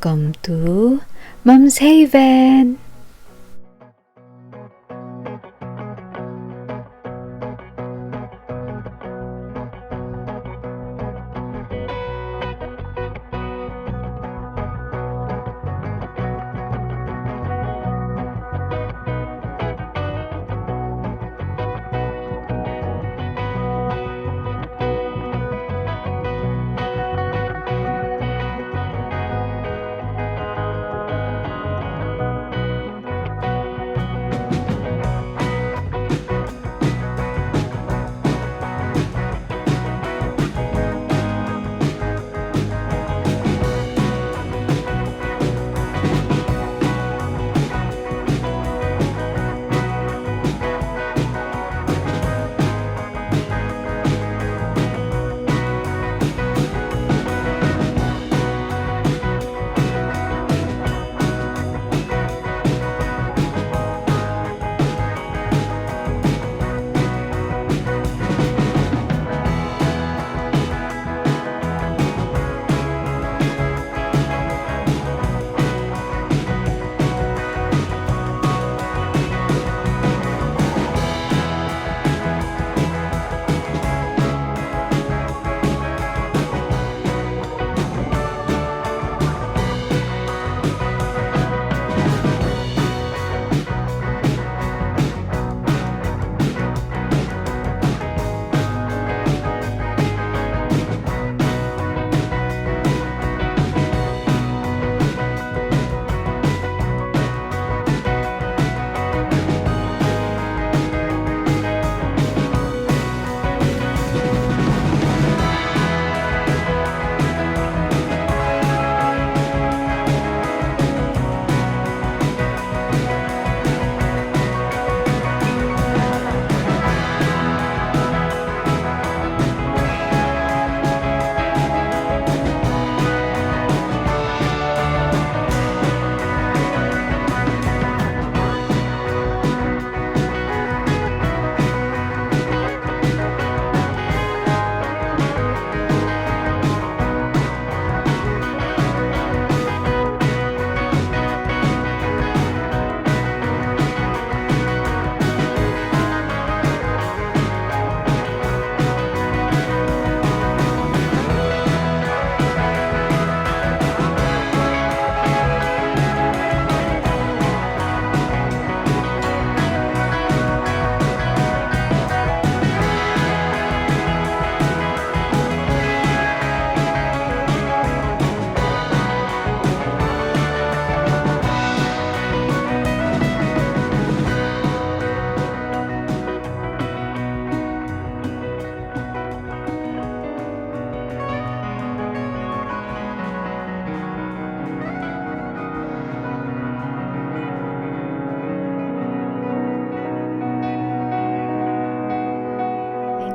Welcome to Mom's Haven!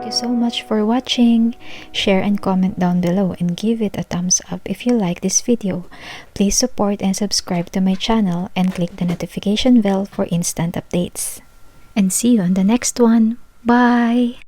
Thank you so much for watching. Share and comment down below and give it a thumbs up if you like this video. Please support and subscribe to my channel and click the notification bell for instant updates. And see you on the next one. Bye!